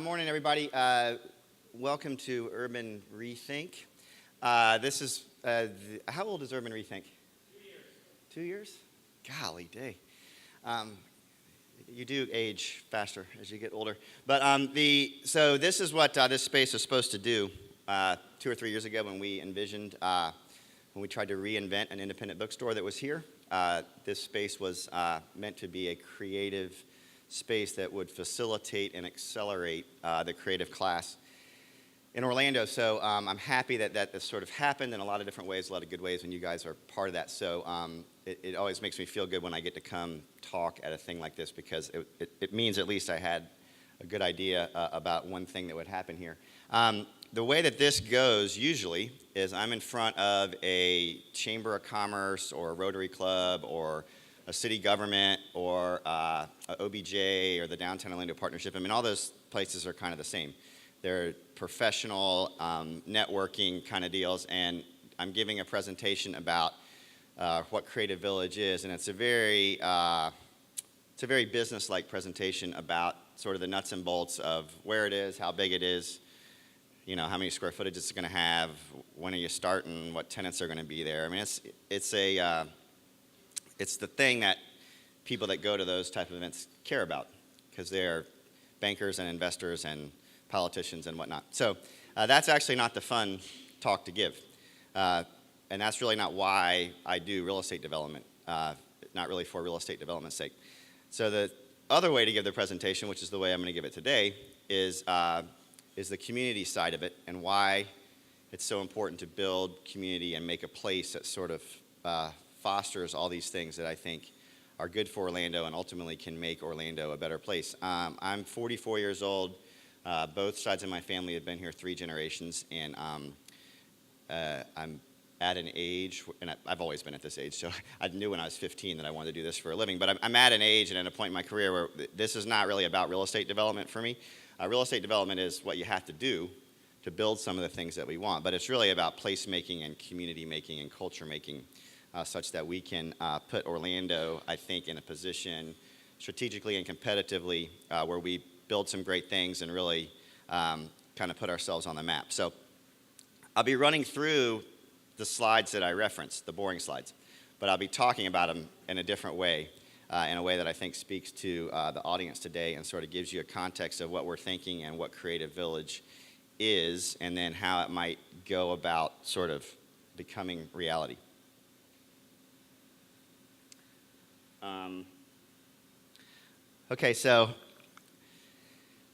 Morning, everybody. Welcome to Urban Rethink. This is, how old is Urban Rethink? 2 years. 2 years? Golly day. You do age faster as you get older. But so this is what this space is supposed to do. 2 or 3 years ago when we envisioned, when we tried to reinvent an independent bookstore that was here, this space was meant to be a creative space that would facilitate and accelerate the creative class in Orlando. So I'm happy that this sort of happened in a lot of different ways, a lot of good ways, and you guys are part of that. So it always makes me feel good when I get to come talk at a thing like this, because it means at least I had a good idea about one thing that would happen here. The way that this goes usually is I'm in front of a Chamber of Commerce or a Rotary Club or a city government or a OBJ or the Downtown Orlando Partnership. I mean, all those places are kind of the same. They're professional networking kind of deals, and I'm giving a presentation about what Creative Village is, and it's a very business-like presentation about sort of the nuts and bolts of where it is, how big it is, you know, how many square footage it's going to have, when are you starting, what tenants are going to be there. I mean, it's the thing that people that go to those type of events care about, because they're bankers and investors and politicians and whatnot. So that's actually not the fun talk to give. And that's really not why I do real estate development, not really for real estate development's sake. So the other way to give the presentation, which is the way I'm going to give it today, is the community side of it and why it's so important to build community and make a place that sort of fosters all these things that I think are good for Orlando and ultimately can make Orlando a better place. I'm 44 years old. Both sides of my family have been here 3 generations, and I'm at an age, and I've always been at this age, so I knew when I was 15 that I wanted to do this for a living, but I'm at an age and at a point in my career where this is not really about real estate development for me. Real estate development is what you have to do to build some of the things that we want, but it's really about place making and community making and culture making, such that we can put Orlando, I think, in a position strategically and competitively where we build some great things and really kind of put ourselves on the map. So I'll be running through the slides that I referenced, the boring slides, but I'll be talking about them in a different way, in a way that I think speaks to the audience today and sort of gives you a context of what we're thinking and what Creative Village is, and then how it might go about sort of becoming reality. Okay, so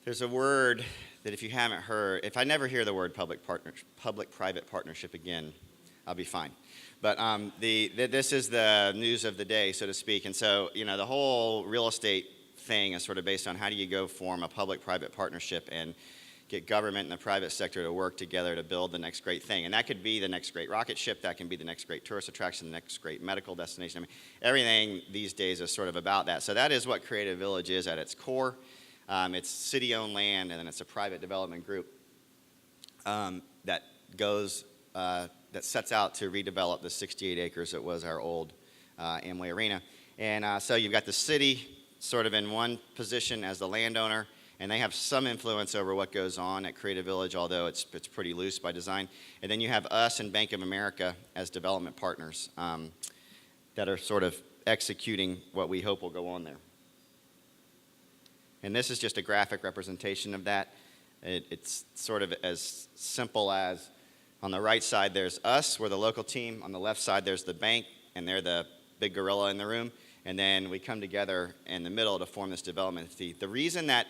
there's a word that if you haven't heard, if I never hear the word public-private partnership again, I'll be fine. But this is the news of the day, so to speak. And so, you know, the whole real estate thing is sort of based on how do you go form a public-private partnership and get government and the private sector to work together to build the next great thing. And that could be the next great rocket ship, that can be the next great tourist attraction, the next great medical destination. I mean, everything these days is sort of about that. So that is what Creative Village is at its core. It's city-owned land, and then it's a private development group that goes, that sets out to redevelop the 68 acres that was our old Amway Arena. And so you've got the city sort of in one position as the landowner, and they have some influence over what goes on at Creative Village, although it's pretty loose by design. And then you have us and Bank of America as development partners that are sort of executing what we hope will go on there. And this is just a graphic representation of that. It's sort of as simple as, on the right side there's us, we're the local team. On the left side there's the bank, and they're the big gorilla in the room. And then we come together in the middle to form this development entity. The reason that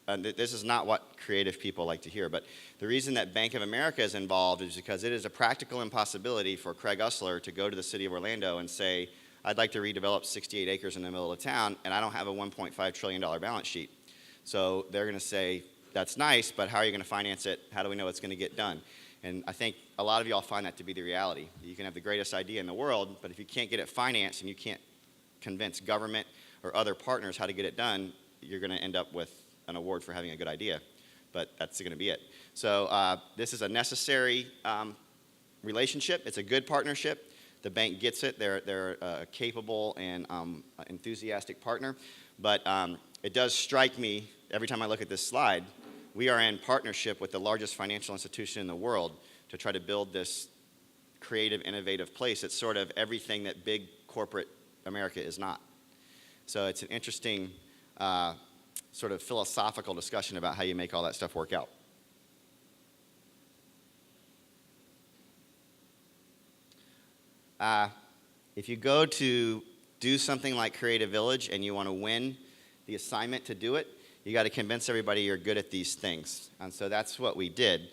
this is not what creative people like to hear, but the reason that Bank of America is involved is because it is a practical impossibility for Craig Ustler to go to the city of Orlando and say, I'd like to redevelop 68 acres in the middle of town, and I don't have a $1.5 trillion balance sheet. So they're going to say, that's nice, but how are you going to finance it? How do we know it's going to get done? And I think a lot of y'all find that to be the reality. You can have the greatest idea in the world, but if you can't get it financed and you can't convince government or other partners how to get it done, you're going to end up with an award for having a good idea. But that's going to be it. So this is a necessary relationship. It's a good partnership. The bank gets it. They're a capable and enthusiastic partner. But it does strike me every time I look at this slide, we are in partnership with the largest financial institution in the world to try to build this creative, innovative place. It's sort of everything that big corporate America is not. So it's an interesting sort of philosophical discussion about how you make all that stuff work out. If you go to do something like Creative Village and you want to win the assignment to do it, you got to convince everybody you're good at these things. And so that's what we did.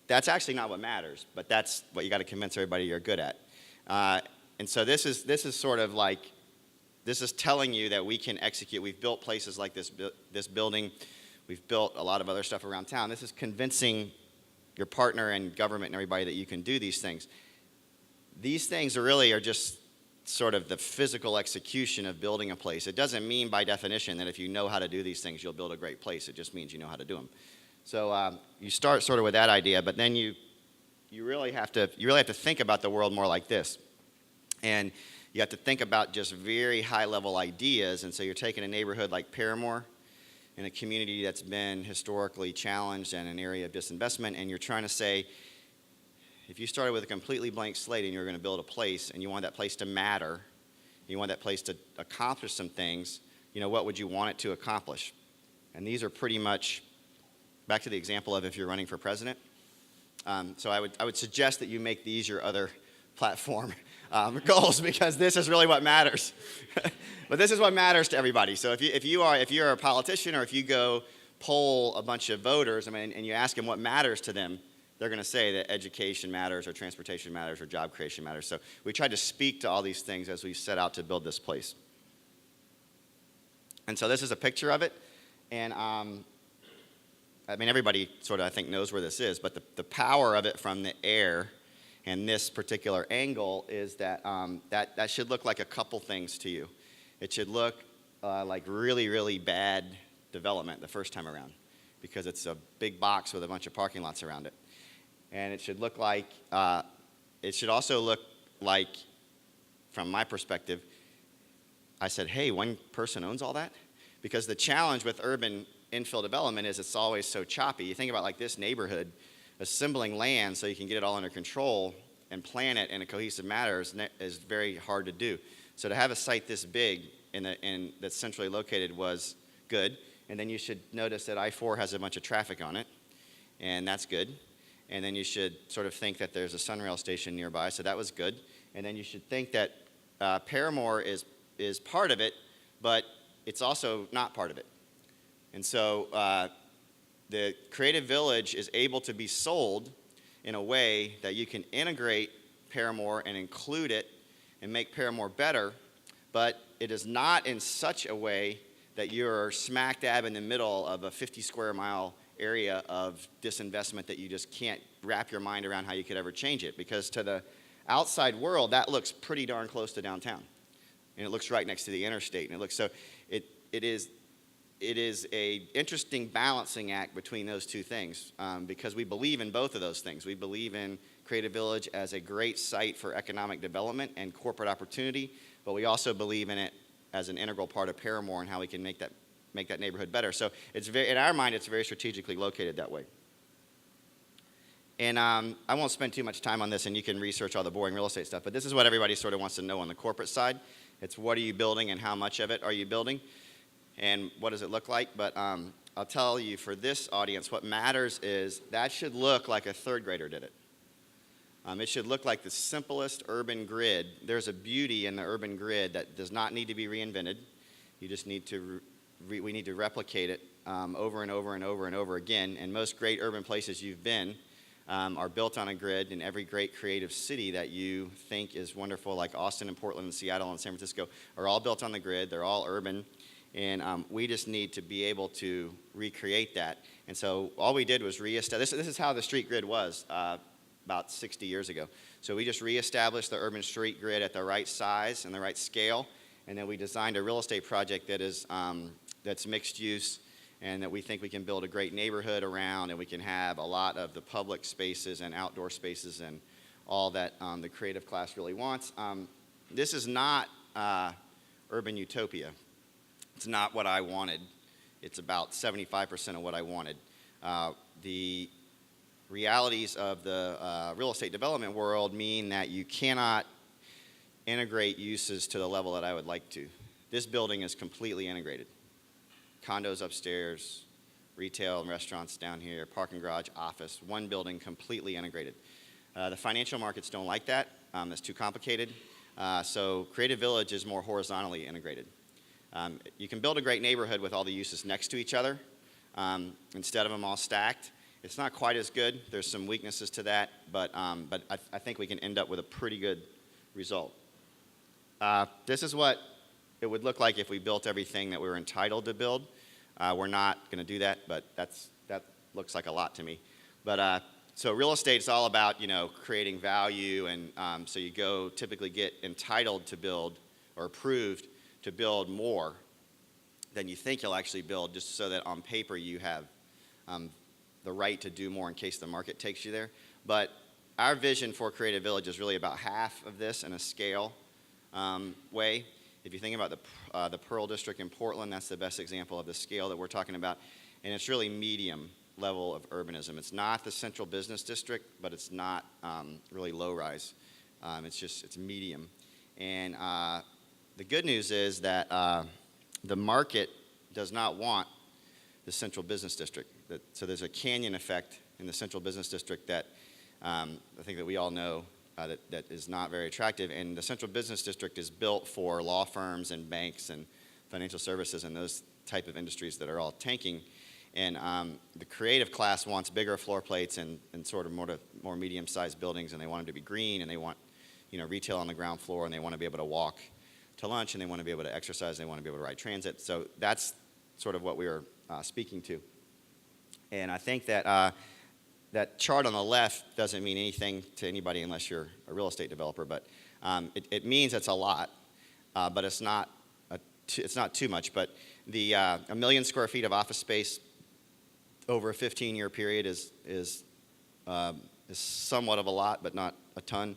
That's actually not what matters, but that's what you got to convince everybody you're good at. And so this is sort of like, this is telling you that we can execute. We've built places like this building. We've built a lot of other stuff around town. This is convincing your partner and government and everybody that you can do these things. These things are just sort of the physical execution of building a place. It doesn't mean by definition that if you know how to do these things, you'll build a great place. It just means you know how to do them. So you start sort of with that idea, but then you really have to think about the world more like this. And you have to think about just very high-level ideas. And so you're taking a neighborhood like Paramore, in a community that's been historically challenged and an area of disinvestment, and you're trying to say, if you started with a completely blank slate and you're going to build a place and you want that place to matter, you want that place to accomplish some things, what would you want it to accomplish? And these are pretty much, back to the example of if you're running for president. So I would suggest that you make these your other platform goals, because this is really what matters. But this is what matters to everybody. So if you're a politician, or if you go poll a bunch of voters, and you ask them what matters to them, they're going to say that education matters, or transportation matters, or job creation matters. So we tried to speak to all these things as we set out to build this place. And so this is a picture of it. And everybody sort of, I think, knows where this is. But the power of it from the air and this particular angle is that that should look like a couple things to you. It should look like really, really bad development the first time around, because it's a big box with a bunch of parking lots around it. And it should look like, it should also look like, from my perspective, I said, hey, one person owns all that? Because the challenge with urban infill development is it's always so choppy. You think about like this neighborhood, assembling land so you can get it all under control and plan it in a cohesive manner is very hard to do. So to have a site this big and that's centrally located was good. And then you should notice that I-4 has a bunch of traffic on it, and that's good. And then you should sort of think that there's a Sunrail station nearby, so that was good. And then you should think that Paramore is part of it, but it's also not part of it. And so the Creative Village is able to be sold in a way that you can integrate Paramore and include it and make Paramore better, but it is not in such a way that you're smack dab in the middle of a 50 square mile area of disinvestment that you just can't wrap your mind around how you could ever change it. Because to the outside world, that looks pretty darn close to downtown. And it looks right next to the interstate. And it looks so, it is a interesting balancing act between those two things, because we believe in both of those things. We believe in Creative Village as a great site for economic development and corporate opportunity, but we also believe in it as an integral part of Paramore and how we can make that neighborhood better. So it's in our mind, it's very strategically located that way. And I won't spend too much time on this, and you can research all the boring real estate stuff, but this is what everybody sort of wants to know on the corporate side. It's what are you building and how much of it are you building, and what does it look like? But I'll tell you, for this audience, what matters is that should look like a third grader did it. It should look like the simplest urban grid. There's a beauty in the urban grid that does not need to be reinvented. You just need to we need to replicate it over and over and over and over again. And most great urban places you've been are built on a grid, and every great creative city that you think is wonderful, like Austin and Portland and Seattle and San Francisco, are all built on the grid. They're all urban, and we just need to be able to recreate that. And so all we did was reestablish. This is how the street grid was about 60 years ago. So we just reestablished the urban street grid at the right size and the right scale, and then we designed a real estate project that is that's mixed use, and that we think we can build a great neighborhood around, and we can have a lot of the public spaces and outdoor spaces and all that the creative class really wants. This is not urban utopia. It's not what I wanted. It's about 75% of what I wanted. The realities of the real estate development world mean that you cannot integrate uses to the level that I would like to. This building is completely integrated. Condos upstairs, retail and restaurants down here, parking garage, office, one building completely integrated. The financial markets don't like that. It's too complicated. So Creative Village is more horizontally integrated. You can build a great neighborhood with all the uses next to each other instead of them all stacked. It's not quite as good. There's some weaknesses to that, but I think we can end up with a pretty good result. This is what it would look like if we built everything that we were entitled to build. We're not going to do that, but that looks like a lot to me. But so real estate is all about, creating value, and so you typically get entitled to build or approved to build more than you think you'll actually build, just so that on paper you have the right to do more in case the market takes you there. But our vision for Creative Village is really about half of this in a scale way. If you think about the Pearl District in Portland, that's the best example of the scale that we're talking about. And it's really medium level of urbanism. It's not the central business district, but it's not really low rise. It's medium. And the good news is that the market does not want the central business district. So there's a canyon effect in the central business district that I think that we all know that is not very attractive. And the central business district is built for law firms and banks and financial services and those type of industries that are all tanking. And the creative class wants bigger floor plates and sort of more medium-sized buildings, and they want them to be green, and they want retail on the ground floor, and they want to be able to walk to lunch, and they want to be able to exercise, and they want to be able to ride transit. So that's sort of what we were speaking to. And I think that that chart on the left doesn't mean anything to anybody unless you're a real estate developer, but it means it's a lot, but it's not too much. But the 1 million square feet of office space over a 15-year period is somewhat of a lot, but not a ton.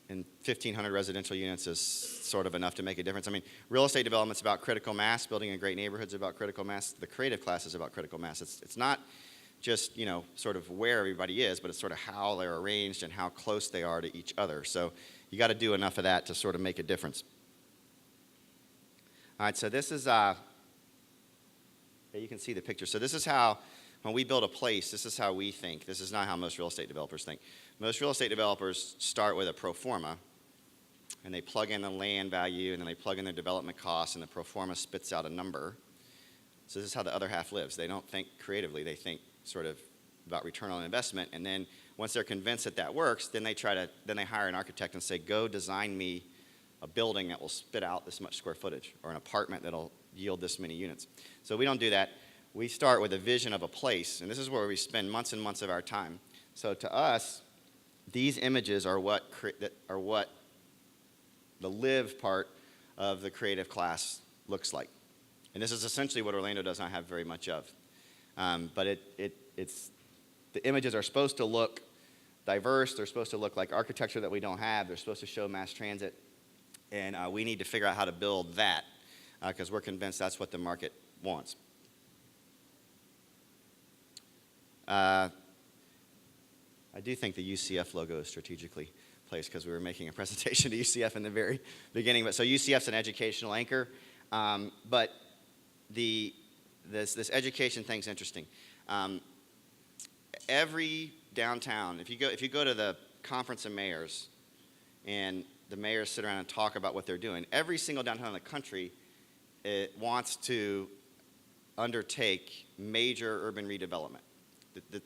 And 1,500 residential units is sort of enough to make a difference. I mean, real estate development's about critical mass. Building a great neighborhood's about critical mass. The creative class is about critical mass. It's not just, sort of where everybody is, but it's sort of how they're arranged and how close they are to each other. So you got to do enough of that to sort of make a difference. All right, so this is, you can see the picture. So this is how, when we build a place, this is how we think. This is not how most real estate developers think. Most real estate developers start with a pro forma, and they plug in the land value, and then they plug in their development costs, and the pro forma spits out a number. So this is how the other half lives. They don't think creatively. They think sort of about return on investment, and then once they're convinced that that works, then they hire an architect and say, go design me a building that will spit out this much square footage, or an apartment that'll yield this many units. So we don't do that. We start with a vision of a place, and this is where we spend months and months of our time. So to us, these images are what the live part of the creative class looks like. And this is essentially what Orlando does not have very much of. But it's the images are supposed to look diverse. They're supposed to look like architecture that we don't have. They're supposed to show mass transit. And we need to figure out how to build that because we're convinced that's what the market wants. I do think the UCF logo is strategically placed because we were making a presentation to UCF in the very beginning. But so UCF's an educational anchor. But this education thing's interesting. Every downtown, if you go to the conference of mayors, and the mayors sit around and talk about what they're doing, every single downtown in the country wants to undertake major urban redevelopment.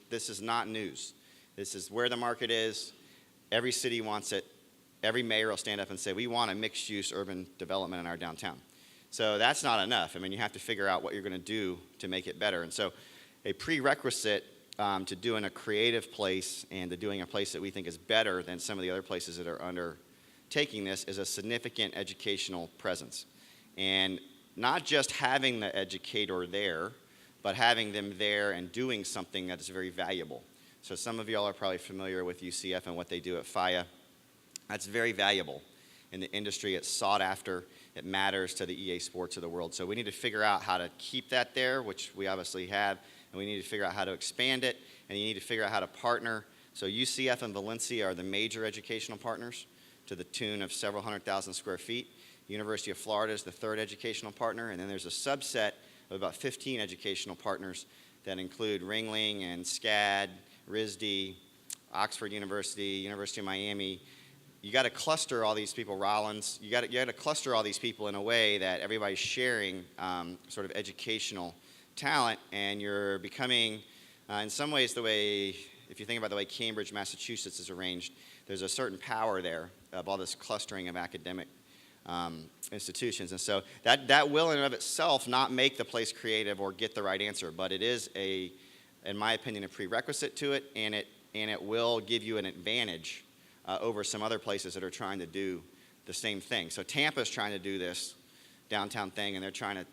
This is not news. This is where the market is. Every city wants it. Every mayor will stand up and say, we want a mixed-use urban development in our downtown. So that's not enough. I mean, you have to figure out what you're going to do to make it better. And so a prerequisite to doing a creative place and to doing a place that we think is better than some of the other places that are undertaking this is a significant educational presence. And not just having the educator there, but having them there and doing something that is very valuable. So some of y'all are probably familiar with UCF and what they do at FIA. That's very valuable in the industry. It's sought after. It matters to the EA Sports of the world. So we need to figure out how to keep that there, which we obviously have, and we need to figure out how to expand it, and you need to figure out how to partner. So UCF and Valencia are the major educational partners to the tune of several 100,000 square feet. University of Florida is the third educational partner, and then there's a subset of about 15 educational partners that include Ringling and SCAD, RISD, Oxford University, University of Miami. You got to cluster all these people, Rollins. You got to cluster all these people in a way that everybody's sharing sort of educational talent, and you're becoming, in some ways, the way, if you think about the way Cambridge, Massachusetts is arranged, there's a certain power there of all this clustering of academic institutions. And so that will in and of itself not make the place creative or get the right answer, but it is in my opinion, a prerequisite to it, and it will give you an advantage over some other places that are trying to do the same thing. So Tampa's trying to do this downtown thing, and they're trying to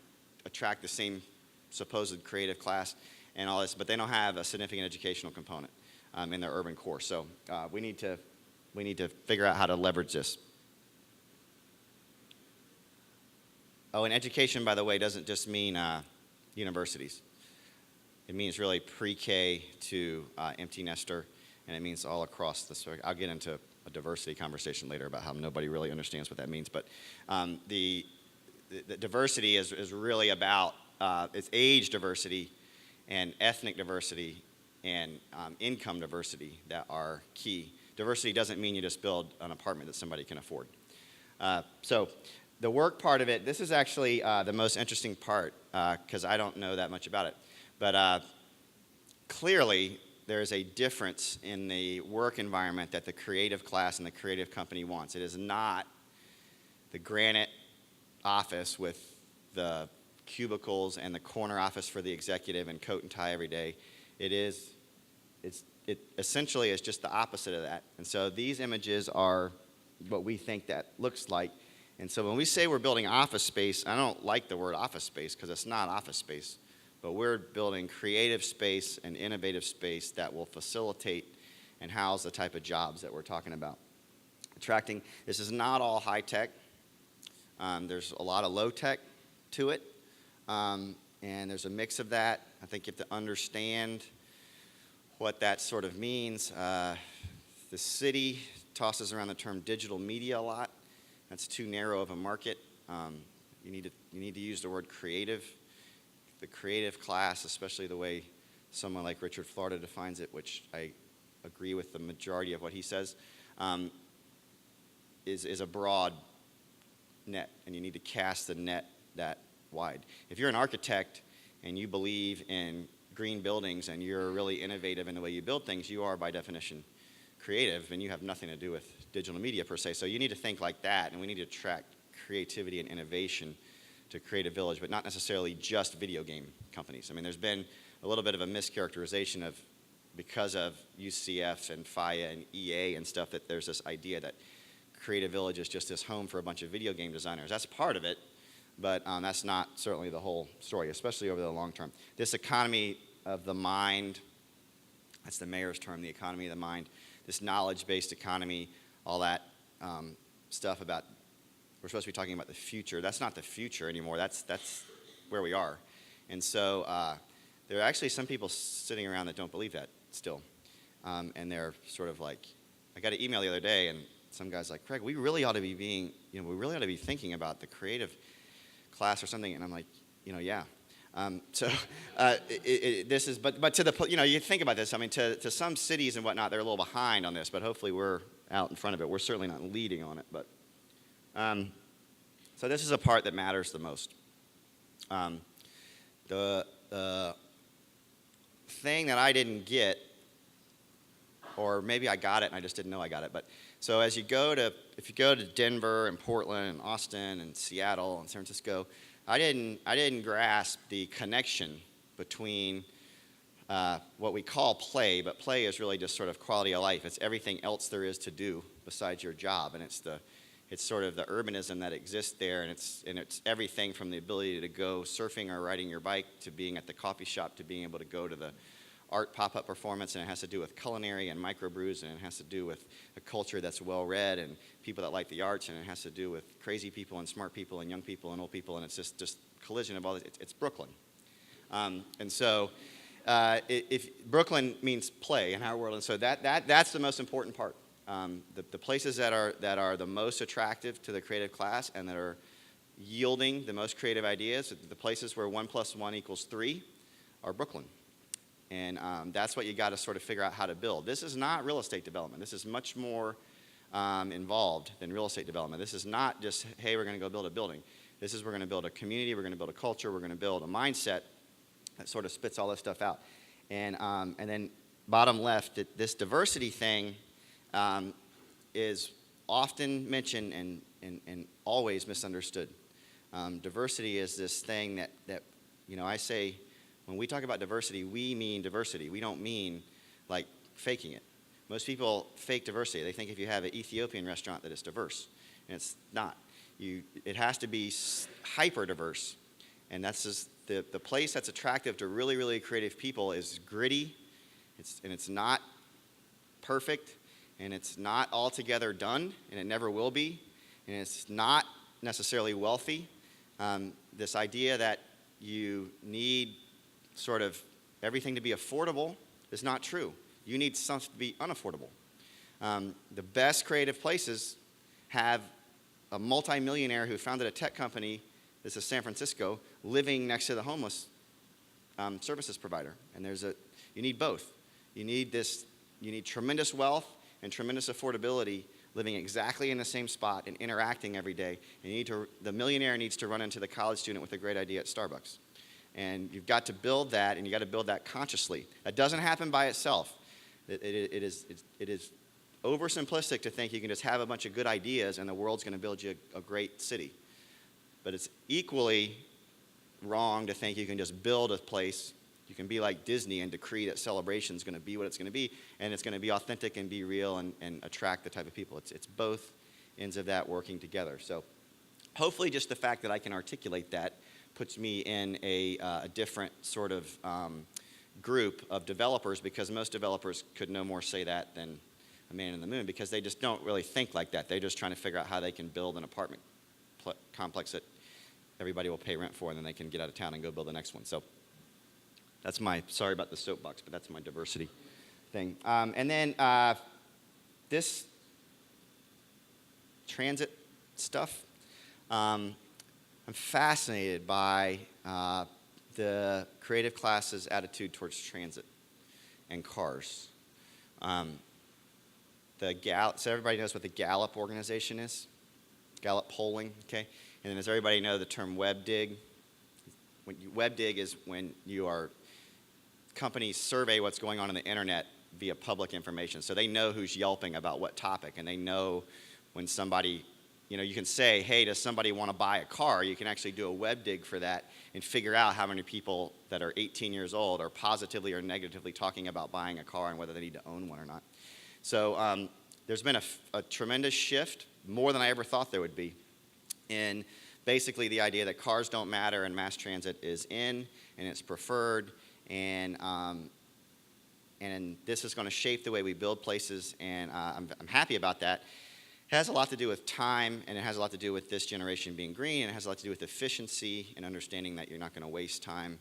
attract the same supposed creative class and all this, but they don't have a significant educational component in their urban core. So we need to figure out how to leverage this. Oh, and education, by the way, doesn't just mean universities. It means really pre-K to empty nester, and it means all across the circuit. I'll get into a diversity conversation later about how nobody really understands what that means. But the diversity is really about it's age diversity and ethnic diversity and income diversity that are key. Diversity doesn't mean you just build an apartment that somebody can afford. So the work part of it, this is actually the most interesting part because I don't know that much about it. But clearly, there's a difference in the work environment that the creative class and the creative company wants. It is not the granite office with the cubicles and the corner office for the executive and coat and tie every day. It essentially is just the opposite of that. And so these images are what we think that looks like. And so when we say we're building office space, I don't like the word office space because it's not office space. But we're building creative space and innovative space that will facilitate and house the type of jobs that we're talking about. Attracting, this is not all high tech. There's a lot of low tech to it. And there's a mix of that. I think you have to understand what that sort of means. The city tosses around the term digital media a lot. That's too narrow of a market. You need to use the word creative. The creative class, especially the way someone like Richard Florida defines it, which I agree with the majority of what he says, is a broad net, and you need to cast the net that wide. If you're an architect and you believe in green buildings and you're really innovative in the way you build things, you are by definition creative, and you have nothing to do with digital media per se. So you need to think like that, and we need to attract creativity and innovation to create a village, but not necessarily just video game companies. I mean, there's been a little bit of a mischaracterization of, because of UCF and FIA and EA and stuff, that there's this idea that Creative Village is just this home for a bunch of video game designers. That's part of it, but that's not certainly the whole story, especially over the long term. This economy of the mind, that's the mayor's term, the economy of the mind, this knowledge-based economy, all that stuff about, we're supposed to be talking about the future. That's not the future anymore. That's where we are. And so there are actually some people sitting around that don't believe that still. And they're sort of like, I got an email the other day, and some guy's like, Craig, we really ought to be thinking about the creative class or something. And I'm like, yeah. This is, but to the, you think about this. I mean, to some cities and whatnot, they're a little behind on this, but hopefully we're out in front of it. We're certainly not leading on it, but. So this is a part that matters the most. The thing that I didn't get, or maybe I got it and I just didn't know I got it. But so if you go to Denver and Portland and Austin and Seattle and San Francisco, I didn't grasp the connection between what we call play, but play is really just sort of quality of life. It's everything else there is to do besides your job, and it's sort of the urbanism that exists there, and it's everything from the ability to go surfing or riding your bike to being at the coffee shop to being able to go to the art pop-up performance, and it has to do with culinary and microbrews, and it has to do with a culture that's well-read and people that like the arts, and it has to do with crazy people and smart people and young people and old people, and it's just collision of all this. It's Brooklyn. And so if Brooklyn means play in our world, and so that's the most important part. The places that are the most attractive to the creative class and that are yielding the most creative ideas, the places where 1 + 1 = 3 are Brooklyn. And that's what you got to sort of figure out how to build. This is not real estate development. This is much more involved than real estate development. This is not just, hey, we're going to go build a building. This is we're going to build a community, we're going to build a culture, we're going to build a mindset that sort of spits all this stuff out. And then bottom left, this diversity thing is often mentioned and always misunderstood. Diversity is this thing that I say, when we talk about diversity, we mean diversity. We don't mean like faking it. Most people fake diversity. They think if you have an Ethiopian restaurant that it's diverse, and it's not. It has to be hyper diverse, and that's just the place that's attractive to really, really creative people is gritty, and it's not perfect, and it's not altogether done, and it never will be, and it's not necessarily wealthy. This idea that you need sort of everything to be affordable is not true. You need something to be unaffordable. The best creative places have a multimillionaire who founded a tech company, this is San Francisco, living next to the homeless services provider. And you need both. You need tremendous wealth and tremendous affordability living exactly in the same spot and interacting every day. And the millionaire needs to run into the college student with a great idea at Starbucks. And you've got to build that, and you've got to build that consciously. That doesn't happen by itself. It is oversimplistic to think you can just have a bunch of good ideas and the world's going to build you a great city. But it's equally wrong to think you can just build a place. You can be like Disney and decree that celebration is going to be what it's going to be, and it's going to be authentic and be real and attract the type of people. It's both ends of that working together. So hopefully just the fact that I can articulate that puts me in a different sort of group of developers, because most developers could no more say that than a man in the moon, because they just don't really think like that. They're just trying to figure out how they can build an apartment complex that everybody will pay rent for, and then they can get out of town and go build the next one. So that's sorry about the soapbox, but that's my diversity thing. And then this transit stuff, I'm fascinated by the creative class's attitude towards transit and cars. So everybody knows what the Gallup organization is? Gallup polling, okay? And then does everybody know the term web dig? Web dig is when companies survey what's going on the internet via public information. So they know who's yelping about what topic, and they know when somebody, you can say, hey, does somebody want to buy a car? You can actually do a web dig for that and figure out how many people that are 18 years old are positively or negatively talking about buying a car and whether they need to own one or not. So there's been a tremendous shift, more than I ever thought there would be, in basically the idea that cars don't matter and mass transit is in and it's preferred, and this is going to shape the way we build places, and I'm happy about that. It has a lot to do with time, and it has a lot to do with this generation being green, and it has a lot to do with efficiency and understanding that you're not going to waste time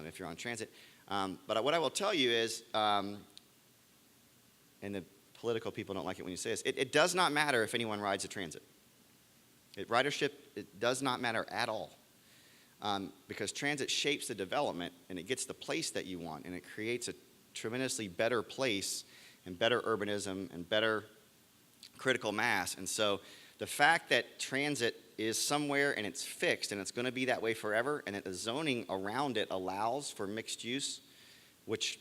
if you're on transit. But what I will tell you is, and the political people don't like it when you say this, it does not matter if anyone rides a transit. Ridership, it does not matter at all, because transit shapes the development, and it gets the place that you want, and it creates a tremendously better place and better urbanism and better critical mass. And so the fact that transit is somewhere and it's fixed and it's going to be that way forever, and that the zoning around it allows for mixed use, which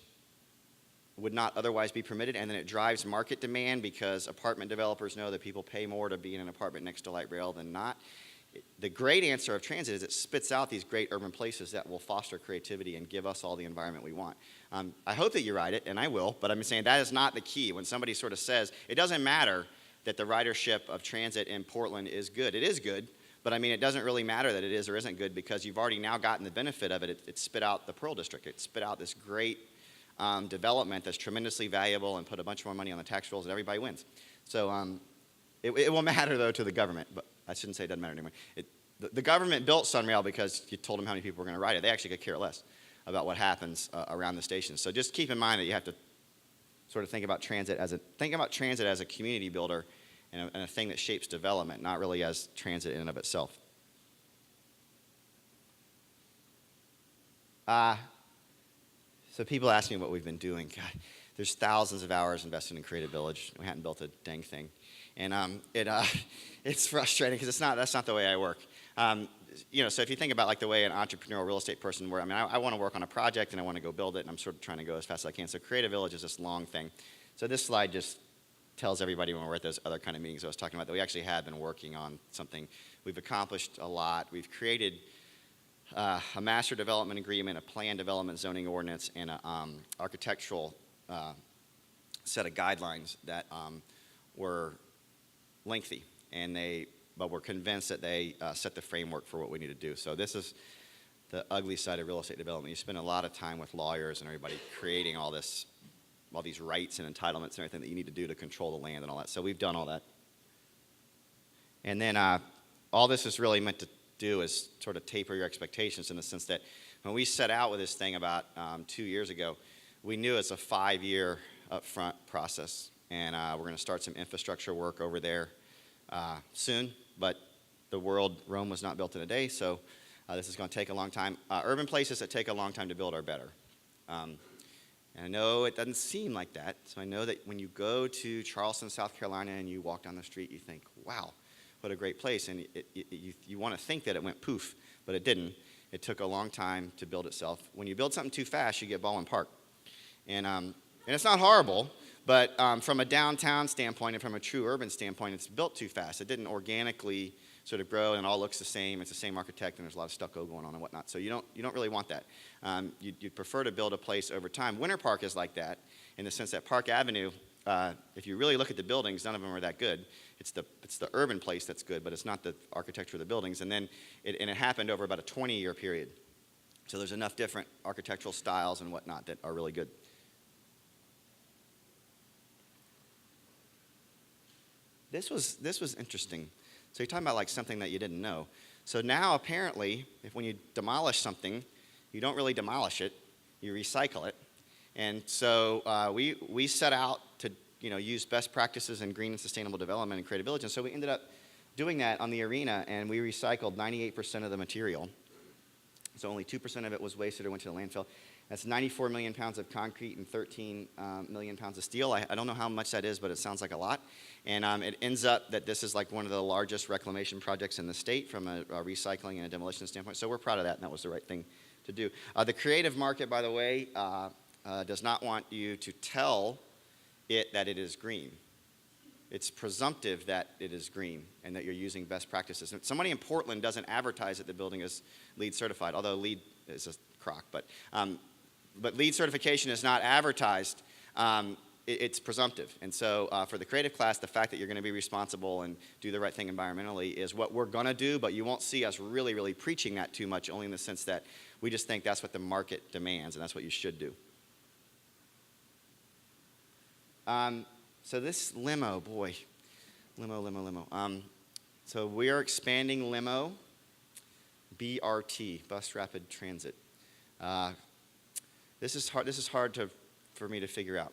would not otherwise be permitted, and then it drives market demand because apartment developers know that people pay more to be in an apartment next to light rail than not. The great answer of transit is it spits out these great urban places that will foster creativity and give us all the environment we want. I hope that you ride it, and I will, but I'm saying that is not the key. When somebody sort of says, it doesn't matter that the ridership of transit in Portland is good. It is good, but I mean, it doesn't really matter that it is or isn't good because you've already now gotten the benefit of it. It spit out the Pearl District. It spit out this great development that's tremendously valuable and put a bunch more money on the tax rolls and everybody wins. So it will matter, though, to the government, but I shouldn't say it doesn't matter anymore. The government built Sunrail because you told them how many people were going to ride it. They actually could care less about what happens around the station. So just keep in mind that you have to sort of think about transit as a community builder and a thing that shapes development, not really as transit in and of itself. So people ask me what we've been doing. God, there's thousands of hours invested in Creative Village. We hadn't built a dang thing. And it's frustrating because that's not the way I work. So if you think about like the way an entrepreneurial real estate person works, I mean, I want to work on a project and I want to go build it, and I'm sort of trying to go as fast as I can. So Creative Village is this long thing. So this slide just tells everybody when we're at those other kind of meetings I was talking about that we actually have been working on something. We've accomplished a lot. We've created a master development agreement, a plan development zoning ordinance, and an architectural set of guidelines that were lengthy, but we're convinced that they set the framework for what we need to do. So this is the ugly side of real estate development. You spend a lot of time with lawyers and everybody creating all these rights and entitlements and everything that you need to do to control the land and all that. So we've done all that. And then all this is really meant to do is sort of taper your expectations in the sense that when we set out with this thing about 2 years ago, we knew it's a 5-year upfront process. And we're going to start some infrastructure work over there soon. But Rome was not built in a day, so this is going to take a long time. Urban places that take a long time to build are better. And I know it doesn't seem like that. So I know that when you go to Charleston, South Carolina, and you walk down the street, you think, wow, what a great place. And you want to think that it went poof, but it didn't. It took a long time to build itself. When you build something too fast, you get Baldwin Park. And it's not horrible. But from a downtown standpoint and from a true urban standpoint, it's built too fast. It didn't organically sort of grow, and it all looks the same. It's the same architect, and there's a lot of stucco going on and whatnot. So you don't really want that. You'd prefer to build a place over time. Winter Park is like that in the sense that Park Avenue, if you really look at the buildings, none of them are that good. It's the urban place that's good, but it's not the architecture of the buildings. And then it happened over about a 20-year period. So there's enough different architectural styles and whatnot that are really good. This was interesting. So you're talking about like something that you didn't know. So now apparently, when you demolish something, you don't really demolish it, you recycle it. And so we set out to use best practices in green and sustainable development and Creative Village. And so we ended up doing that on the arena, and we recycled 98% of the material. So only 2% of it was wasted or went to the landfill. That's 94 million pounds of concrete and 13 million pounds of steel. I don't know how much that is, but it sounds like a lot. And it ends up that this is like one of the largest reclamation projects in the state from a recycling and a demolition standpoint. So we're proud of that, and that was the right thing to do. The creative market, by the way, does not want you to tell it that it is green. It's presumptive that it is green and that you're using best practices. Somebody in Portland doesn't advertise that the building is LEED certified, although LEED is a crock, but LEED certification is not advertised. It's presumptive. And so for the creative class, the fact that you're going to be responsible and do the right thing environmentally is what we're going to do, but you won't see us really, really preaching that too much, only in the sense that we just think that's what the market demands, and that's what you should do. So this limo, boy, limo. So we are expanding limo, BRT, Bus Rapid Transit. This is hard for me to figure out.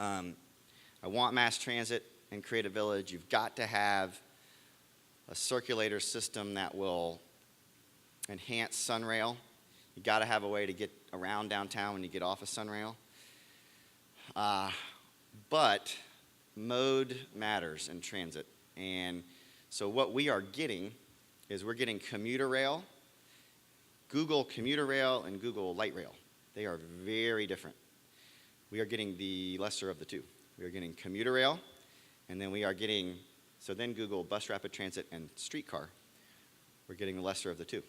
I want mass transit and Creative Village. You've got to have a circulator system that will enhance Sunrail. You've got to have a way to get around downtown when you get off of Sunrail. But mode matters in transit. And so what we are getting is we're getting commuter rail, Google commuter rail, and Google light rail. They are very different. We are getting the lesser of the two. We are getting commuter rail, and then we are getting, so then Google bus rapid transit and streetcar. We're getting the lesser of the two.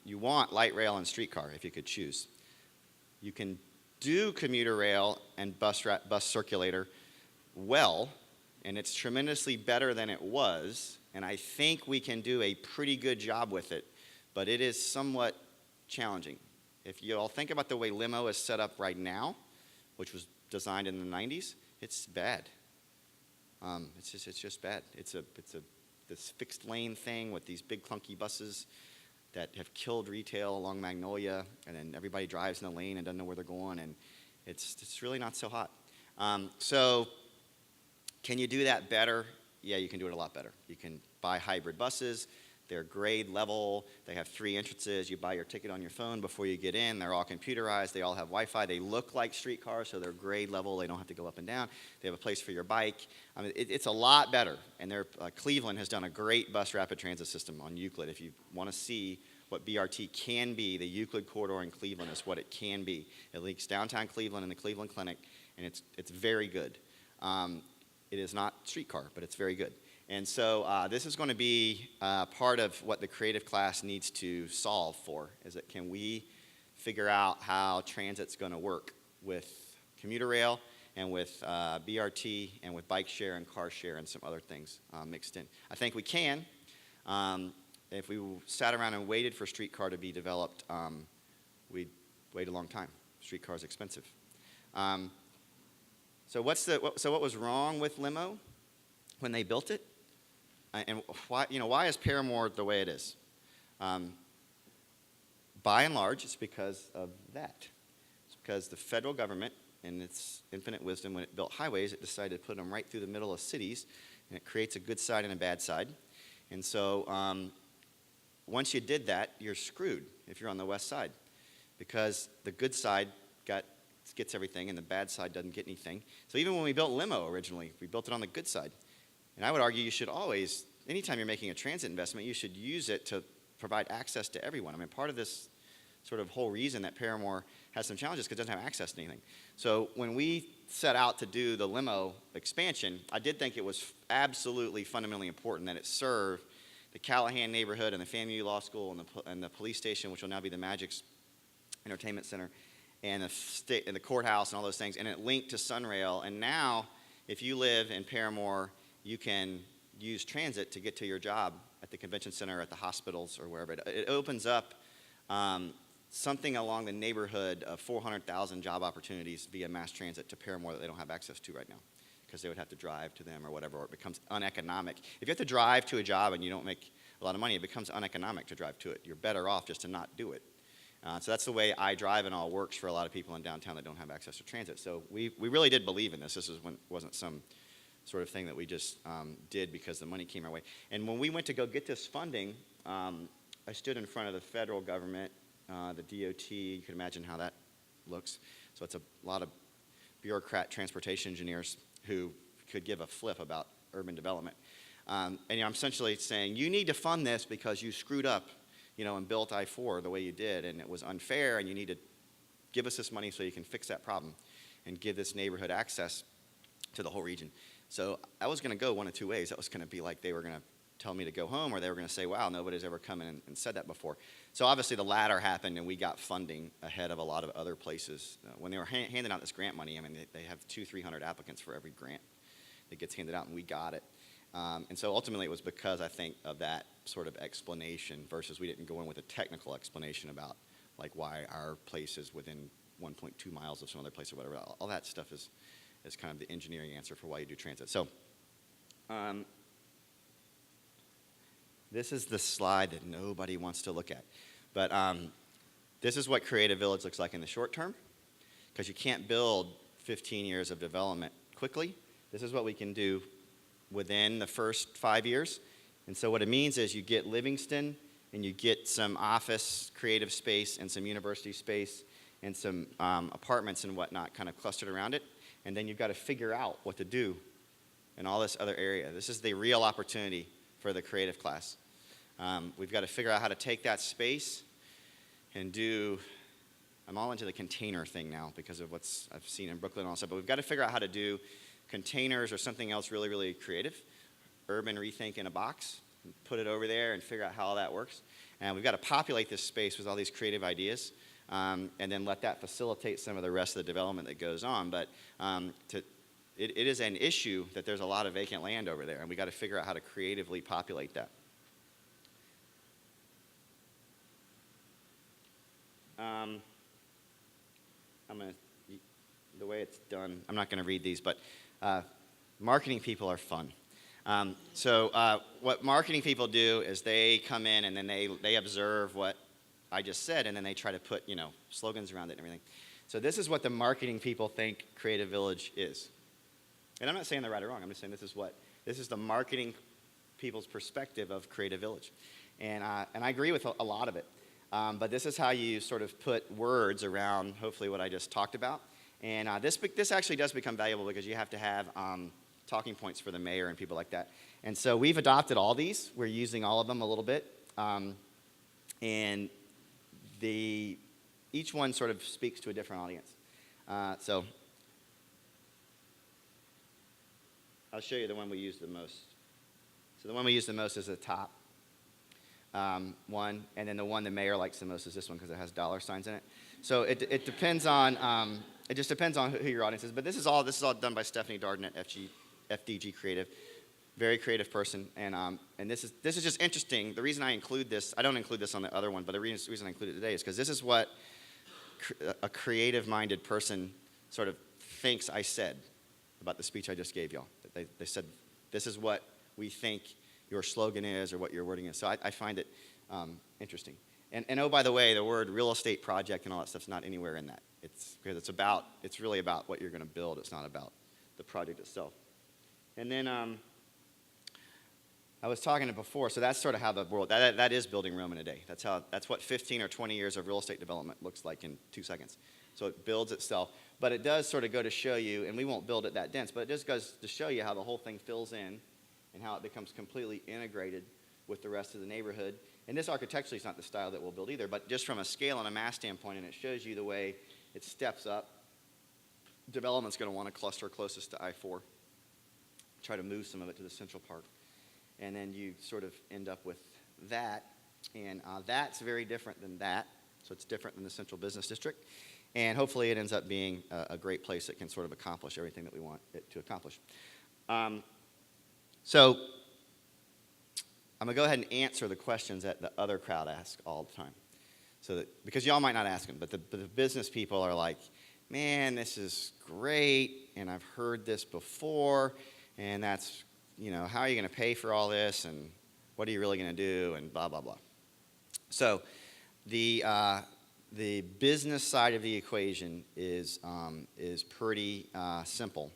You want light rail and streetcar if you could choose. You can do commuter rail and bus circulator well, and it's tremendously better than it was, and I think we can do a pretty good job with it, but it is somewhat challenging. If you all think about the way limo is set up right now, which was designed in the 90s, it's bad. It's just bad. It's this fixed lane thing with these big clunky buses that have killed retail along Magnolia, and then everybody drives in the lane and doesn't know where they're going, and it's really not so hot. So can you do that better? Yeah, you can do it a lot better. You can buy hybrid buses. They're grade level. They have 3 entrances. You buy your ticket on your phone before you get in. They're all computerized. They all have Wi-Fi. They look like streetcars, so they're grade level. They don't have to go up and down. They have a place for your bike. I mean, it's a lot better. And Cleveland has done a great bus rapid transit system on Euclid. If you want to see what BRT can be, the Euclid corridor in Cleveland is what it can be. It links downtown Cleveland and the Cleveland Clinic, and it's very good. It is not streetcar, but it's very good. And so this is going to be part of what the creative class needs to solve for, is that can we figure out how transit's going to work with commuter rail and with BRT and with bike share and car share and some other things mixed in. I think we can. If we sat around and waited for streetcar to be developed, we'd wait a long time. Streetcar is expensive. So what was wrong with limo when they built it? And why is Paramore the way it is? By and large, it's because of that. It's because the federal government, in its infinite wisdom, when it built highways, it decided to put them right through the middle of cities, and it creates a good side and a bad side. And so once you did that, you're screwed if you're on the west side, because the good side gets everything, and the bad side doesn't get anything. So even when we built limo originally, we built it on the good side. And I would argue you should always, anytime you're making a transit investment, you should use it to provide access to everyone. I mean, part of this sort of whole reason that Paramore has some challenges is because it doesn't have access to anything. So when we set out to do the limo expansion, I did think it was absolutely fundamentally important that it serve the Callahan neighborhood and the FAMU Law School and the police station, which will now be the Magic's Entertainment Center, and the courthouse and all those things, and it linked to Sunrail. And now, if you live in Paramore, you can use transit to get to your job at the convention center, at the hospitals, or wherever. It opens up something along the neighborhood of 400,000 job opportunities via mass transit to Paramore that they don't have access to right now, because they would have to drive to them or whatever, or it becomes uneconomic. If you have to drive to a job and you don't make a lot of money, it becomes uneconomic to drive to it. You're better off just to not do it. So that's the way I Drive and all works for a lot of people in downtown that don't have access to transit. So we really did believe in this. This wasn't some sort of thing that we just did because the money came our way. And when we went to go get this funding, I stood in front of the federal government, the DOT. You can imagine how that looks. So it's a lot of bureaucrat transportation engineers who could give a flip about urban development. And I'm essentially saying, you need to fund this because you screwed up, and built I-4 the way you did, and it was unfair, and you need to give us this money so you can fix that problem and give this neighborhood access to the whole region. So I was going to go one of two ways. That was going to be like they were going to tell me to go home, or they were going to say, wow, nobody's ever come in and said that before. So obviously the latter happened, and we got funding ahead of a lot of other places. When they were handing out this grant money, I mean, they have 200-300 applicants for every grant that gets handed out, and we got it. And so ultimately it was because, I think, of that sort of explanation versus we didn't go in with a technical explanation about like why our place is within 1.2 miles of some other place or whatever. All that stuff is kind of the engineering answer for why you do transit. So this is the slide that nobody wants to look at. But this is what Creative Village looks like in the short term, because you can't build 15 years of development quickly. This is what we can do within the first 5 years. And so what it means is you get Livingston, and you get some office creative space and some university space and some apartments and whatnot kind of clustered around it. And then you've got to figure out what to do in all this other area. This is the real opportunity for the creative class. We've got to figure out how to take that space and do I'm all into the container thing now because of what's I've seen in Brooklyn also. But we've got to figure out how to do containers or something else really, really creative. Urban rethink in a box, put it over there and figure out how all that works. And we've got to populate this space with all these creative ideas, and then let that facilitate some of the rest of the development that goes on. But it is an issue that there's a lot of vacant land over there, and we've got to figure out how to creatively populate that. The way it's done, I'm not going to read these, but marketing people are fun. What marketing people do is they come in and then they observe what I just said, and then they try to put, slogans around it and everything. So this is what the marketing people think Creative Village is. And I'm not saying they're right or wrong. I'm just saying this is the marketing people's perspective of Creative Village. And I agree with a lot of it. But this is how you sort of put words around, hopefully, what I just talked about. And this actually does become valuable because you have to have talking points for the mayor and people like that. And so we've adopted all these. We're using all of them a little bit. And each one sort of speaks to a different audience. So I'll show you the one we use the most. So the one we use the most is the top one, and then the one the mayor likes the most is this one because it has dollar signs in it. So it depends on it just depends on who your audience is. But this is all done by Stephanie Darden at FDG Creative, very creative person, and this is just interesting. The reason I include this, I don't include this on the other one, but the reason I include it today is because this is what a creative-minded person sort of thinks I said about the speech I just gave y'all. They said, this is what we think your slogan is or what your wording is. So I find it interesting. And oh, by the way, the word real estate project and all that stuff's not anywhere in that. Because it's really about what you're going to build. It's not about the project itself. And then I was talking before, so that's sort of how the world, that is building Rome in a day. That's what 15 or 20 years of real estate development looks like in 2 seconds. So it builds itself. But it does sort of go to show you, and we won't build it that dense, but it just goes to show you how the whole thing fills in and how it becomes completely integrated with the rest of the neighborhood. And this architecturally is not the style that we'll build either, but just from a scale and a mass standpoint, and it shows you the way it steps up. Development's going to want to cluster closest to I-4. Try to move some of it to the central part. And then you sort of end up with that. And that's very different than that. So it's different than the central business district. And hopefully it ends up being a great place that can sort of accomplish everything that we want it to accomplish. So I'm going to go ahead and answer the questions that the other crowd asks all the time. Because y'all might not ask them, but the business people are like, man, this is great, and I've heard this before, and that's, how are you going to pay for all this, and what are you really going to do, and blah, blah, blah. So the business side of the equation is pretty simple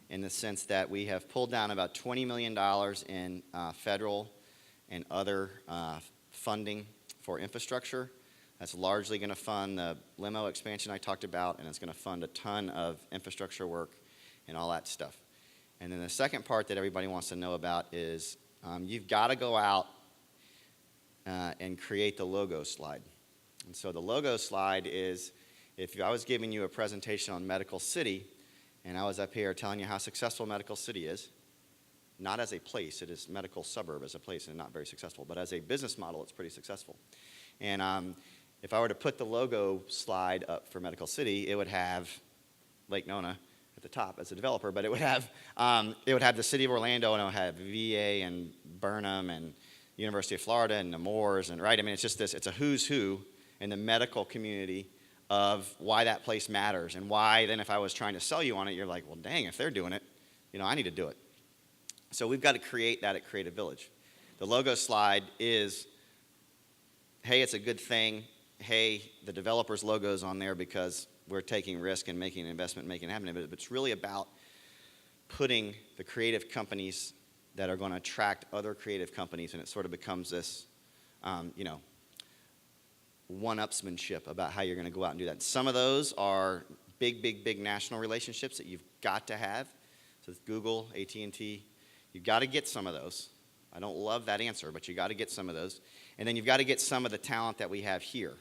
in the sense that we have pulled down about $20 million in federal and other funding for infrastructure. That's largely going to fund the limo expansion I talked about, and it's going to fund a ton of infrastructure work and all that stuff. And then the second part that everybody wants to know about is you've got to go out and create the logo slide. And so the logo slide is, if I was giving you a presentation on Medical City, and I was up here telling you how successful Medical City is, not as a place, it is Medical Suburb as a place and not very successful, but as a business model, it's pretty successful. And if I were to put the logo slide up for Medical City, it would have Lake Nona at the top as a developer, but it would have the city of Orlando, and it would have VA and Burnham and University of Florida and Nemours, and right, I mean, it's just this, it's a who's who in the medical community of why that place matters, and why then if I was trying to sell you on it, you're like, well, dang, if they're doing it, I need to do it. So we've got to create that at Creative Village. The logo slide is, hey, it's a good thing. Hey, the developer's logo's on there because we're taking risk and making an investment, making it happen. But it's really about putting the creative companies that are going to attract other creative companies, and it sort of becomes this, one-upsmanship about how you're going to go out and do that. Some of those are big, big, big national relationships that you've got to have. So it's Google, AT&T. You've got to get some of those. I don't love that answer, but you got to get some of those. And then you've got to get some of the talent that we have here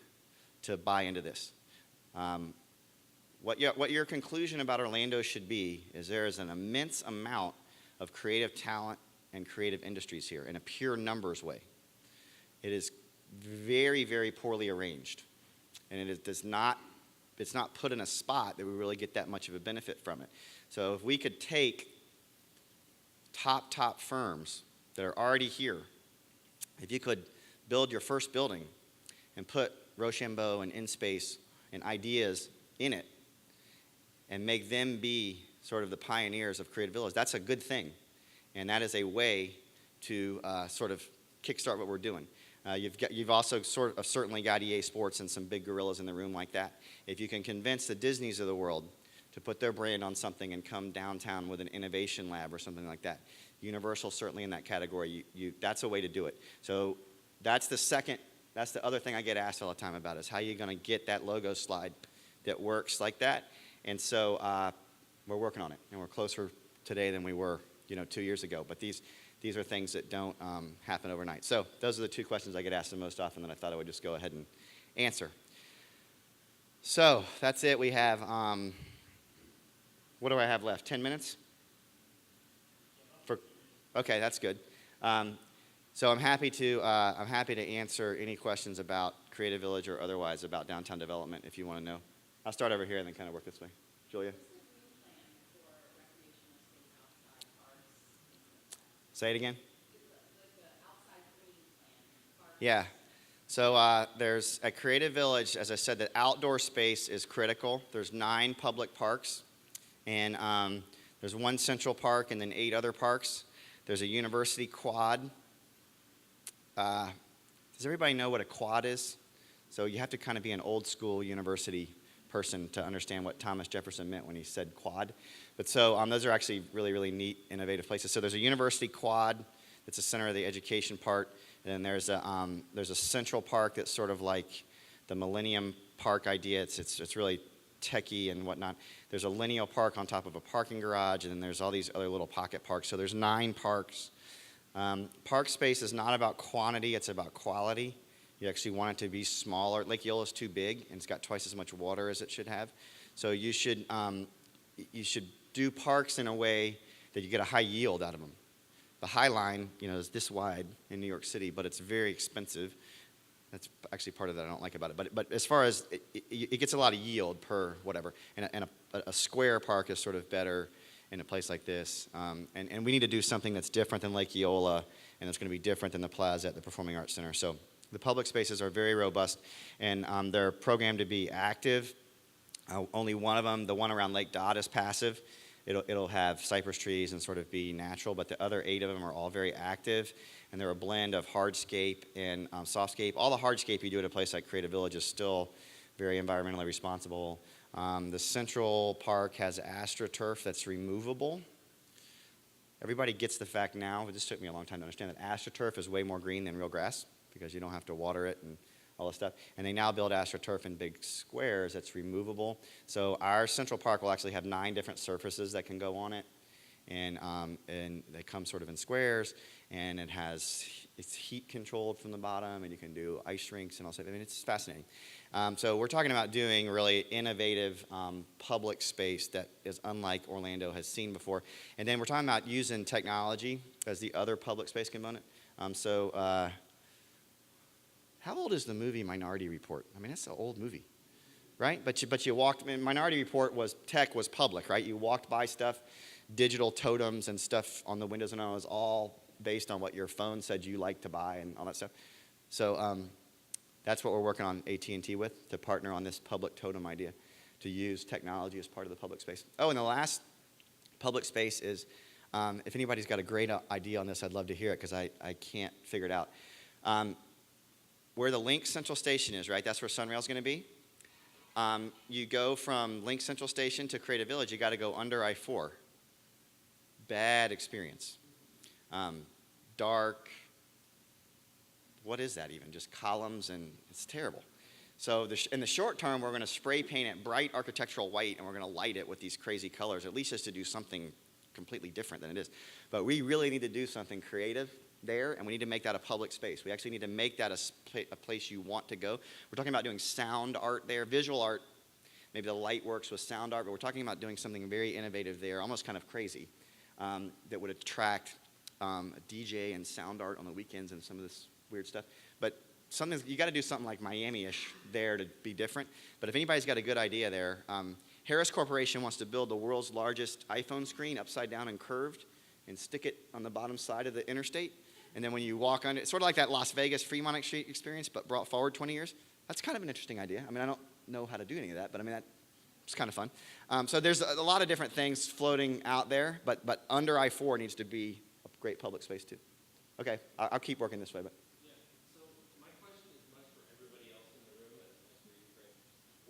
to buy into this. What your conclusion about Orlando should be is there is an immense amount of creative talent and creative industries here in a pure numbers way. It is very, very poorly arranged, and it's not put in a spot that we really get that much of a benefit from it. So if we could take top firms that are already here, if you could build your first building and put Rochambeau and InSpace and ideas in it and make them be sort of the pioneers of Creative Village, that's a good thing. And that is a way to sort of kickstart what we're doing. You've also certainly got EA Sports and some big gorillas in the room like that. If you can convince the Disneys of the world to put their brand on something and come downtown with an innovation lab or something like that, Universal certainly in that category, that's a way to do it. So that's the other thing I get asked all the time about is how you're going to get that logo slide that works like that. And so we're working on it, and we're closer today than we were 2 years ago. But these are things that don't happen overnight. So those are the two questions I get asked the most often that I thought I would just go ahead and answer. So that's it. We have, what do I have left? 10 minutes? Okay, that's good. So I'm happy to answer any questions about Creative Village or otherwise about downtown development if you want to know. I'll start over here and then kind of work this way. Julia? Say it again. Yeah. So there's at Creative Village, as I said, the outdoor space is critical. There's 9 public parks, and there's 1 central park and then 8 other parks. There's a university quad. Does everybody know what a quad is? So you have to kind of be an old school university person to understand what Thomas Jefferson meant when he said quad. But so those are actually really, really neat, innovative places. So there's a university quad that's the center of the education part. And then there's a central park that's sort of like the Millennium Park idea. It's really techie and whatnot. There's a lineal park on top of a parking garage, and then there's all these other little pocket parks. So there's 9 parks. Park space is not about quantity, it's about quality. You actually want it to be smaller. Lake Eola's too big, and it's got twice as much water as it should have. So you should do parks in a way that you get a high yield out of them. The High Line, is this wide in New York City, but it's very expensive. That's actually part of that I don't like about it. But as far as it gets a lot of yield per whatever, and a square park is sort of better in a place like this. And we need to do something that's different than Lake Eola, and it's going to be different than the Plaza at the Performing Arts Center. So the public spaces are very robust, and they're programmed to be active. Only one of them, the one around Lake Dodd, is passive. It'll have cypress trees and sort of be natural, but the other 8 of them are all very active, and they're a blend of hardscape and softscape. All the hardscape you do at a place like Creative Village is still very environmentally responsible. The Central Park has AstroTurf that's removable. Everybody gets the fact now, it just took me a long time to understand that AstroTurf is way more green than real grass because you don't have to water it and all this stuff. And they now build AstroTurf in big squares that's removable. So our Central Park will actually have 9 different surfaces that can go on it. And they come sort of in squares, and it's heat controlled from the bottom, and you can do ice rinks and all that. I mean, it's fascinating. So we're talking about doing really innovative public space that is unlike Orlando has seen before. And then we're talking about using technology as the other public space component. How old is the movie Minority Report? I mean, that's an old movie, right? But you walked, Minority Report was public, right? You walked by stuff, digital totems and stuff on the windows, and it was all based on what your phone said you liked to buy and all that stuff. So that's what we're working on AT&T with, to partner on this public totem idea, to use technology as part of the public space. Oh, and the last public space is, if anybody's got a great idea on this, I'd love to hear it because I can't figure it out. Where the Link Central Station is, right? That's where Sunrail's going to be. You go from Link Central Station to Creative Village, you got to go under I-4. Bad experience. Dark. What is that even? Just columns, and it's terrible. So in the short term, we're going to spray paint it bright architectural white, and we're going to light it with these crazy colors, at least just to do something completely different than it is. But we really need to do something creative there, and we need to make that a public space. We actually need to make that a place you want to go. We're talking about doing sound art there, visual art. Maybe the light works with sound art, but we're talking about doing something very innovative there, almost kind of crazy, that would attract a DJ and sound art on the weekends and some of this weird stuff. But you got to do something like Miami-ish there to be different. But if anybody's got a good idea there, Harris Corporation wants to build the world's largest iPhone screen upside down and curved and stick it on the bottom side of the interstate. And then when you walk on it, it's sort of like that Las Vegas Fremont Street experience, but brought forward 20 years. That's kind of an interesting idea. I mean, I don't know how to do any of that, but I mean, that's kind of fun. So there's a lot of different things floating out there, but under I-4 needs to be a great public space too. Okay, I'll keep working this way. But yeah. So my question is much for everybody else in the room as for you, Craig.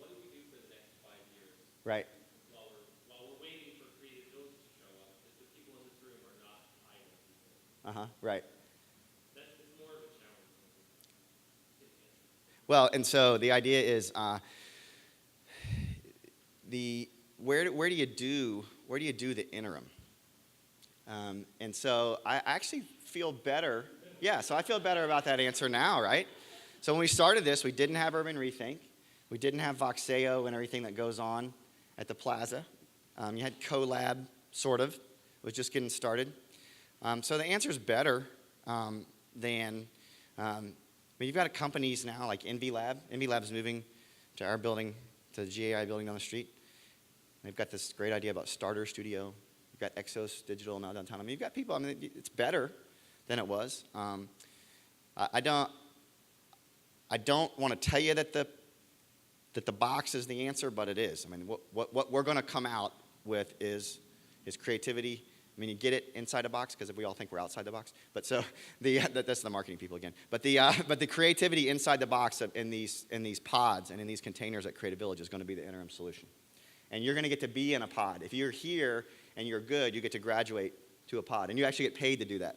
What do we do for the next 5 years? Right. While we're waiting for creative villages to show up, if the people in this room are not idle people. Right. It's more of a challenge. Well, and so the idea is where do you do the interim? And so I actually feel better. Yeah, so I feel better about that answer now, right? So when we started this, we didn't have Urban Rethink. We didn't have Voxeo and everything that goes on at the plaza. You had CoLab, sort of. It was just getting started. So the answer is better than, you've got companies now like Envy Lab. Envy Lab is moving to our building, to the GAI building down the street. They've got this great idea about Starter Studio. You've got Exos Digital now downtown. I mean, you've got people, it's better than it was. I don't want to tell you that the box is the answer, but it is. I mean, what we're going to come out with is creativity. I mean, you get it inside a box because we all think we're outside the box. But so that's the marketing people again. But the creativity inside the box in these pods and in these containers at Creative Village is going to be the interim solution. And you're going to get to be in a pod. If you're here and you're good, you get to graduate to a pod, and you actually get paid to do that.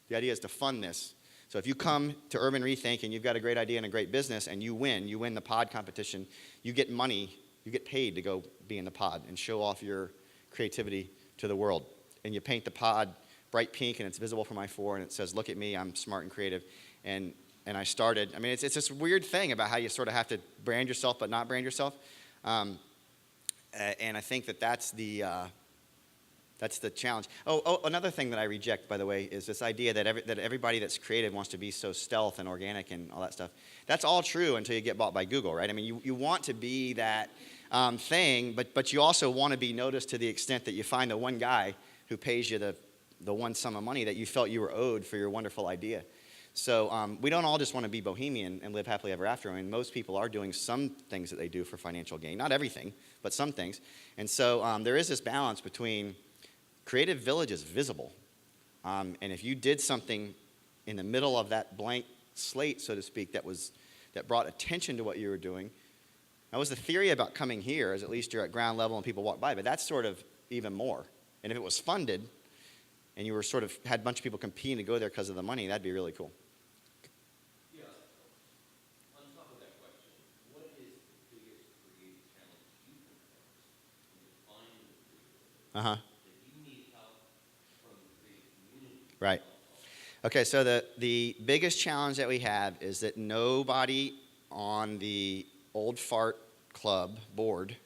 The idea is to fund this. So if you come to Urban Rethink and you've got a great idea and a great business and you win the pod competition, you get money, you get paid to go be in the pod and show off your creativity to the world. And you paint the pod bright pink and it's visible from I-4 and it says, look at me, I'm smart and creative. And I started, it's this weird thing about how you sort of have to brand yourself but not brand yourself. And I think that's the challenge. Oh, another thing that I reject, by the way, is this idea that everybody that's creative wants to be so stealth and organic and all that stuff. That's all true until you get bought by Google, right? I mean, you want to be that thing, but you also want to be noticed to the extent that you find the one guy who pays you the one sum of money that you felt you were owed for your wonderful idea. So we don't all just want to be bohemian and live happily ever after. I mean, most people are doing some things that they do for financial gain. Not everything, but some things. And so there is this balance between Creative Village is visible. And if you did something in the middle of that blank slate, so to speak, that brought attention to what you were doing, that was the theory about coming here, is at least you're at ground level and people walk by. But that's sort of even more. And if it was funded and you were sort of had a bunch of people competing to go there because of the money, that'd be really cool. Yeah. On top of that question, what is the biggest creative challenge you can face in defining the creative that you need help from the creative community? Right. Okay, so the biggest challenge that we have is that nobody on the Old Fart Club board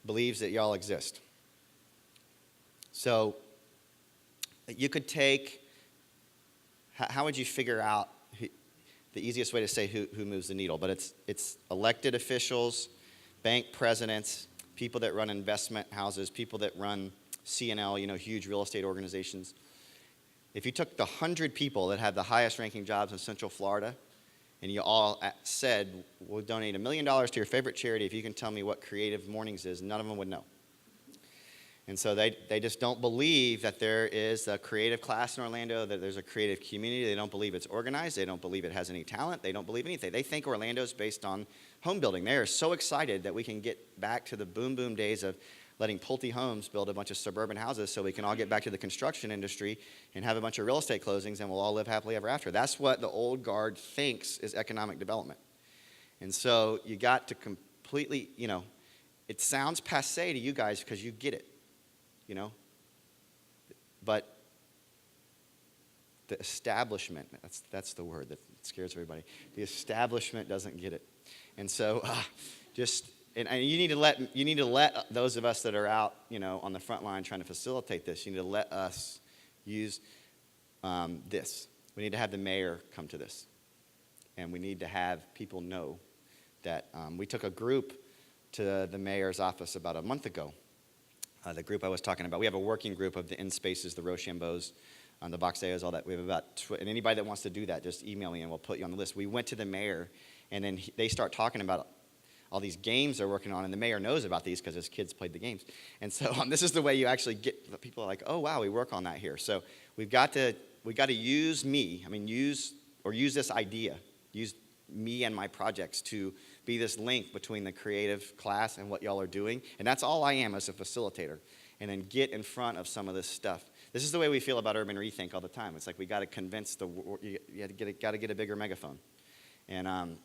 believes that y'all exist. So you could take, how would you figure out the easiest way to say who moves the needle? But it's elected officials, bank presidents, people that run investment houses, people that run C&L, huge real estate organizations. If you took the 100 people that have the highest ranking jobs in Central Florida, and you all said, we'll donate $1 million to your favorite charity if you can tell me what Creative Mornings is, none of them would know. And so they just don't believe that there is a creative class in Orlando, that there's a creative community. They don't believe it's organized. They don't believe it has any talent. They don't believe anything. They think Orlando's based on home building. They are so excited that we can get back to the boom days of letting Pulte Homes build a bunch of suburban houses so we can all get back to the construction industry and have a bunch of real estate closings and we'll all live happily ever after. That's what the old guard thinks is economic development. And so you got to completely, it sounds passé to you guys because you get it. But the establishment, that's the word that scares everybody. The establishment doesn't get it. And so just and you need to let those of us that are out, on the front line trying to facilitate this. You need to let us use this. We need to have the mayor come to this, and we need to have people know that we took a group to the mayor's office about a month ago. The group I was talking about, we have a working group of the N-Spaces, the Rochambeaus, the Boxeos, all that. We have and anybody that wants to do that, just email me and we'll put you on the list. We went to the mayor, and then they start talking about all these games they're working on, and the mayor knows about these because his kids played the games. And so this is the way you actually get people are like, oh wow, we work on that here. So we got to use use this idea, use me and my projects to be this link between the creative class and what y'all are doing. And that's all I am as a facilitator. And then get in front of some of this stuff. This is the way we feel about Urban Rethink all the time. It's like we got to convince you got to get a bigger megaphone, and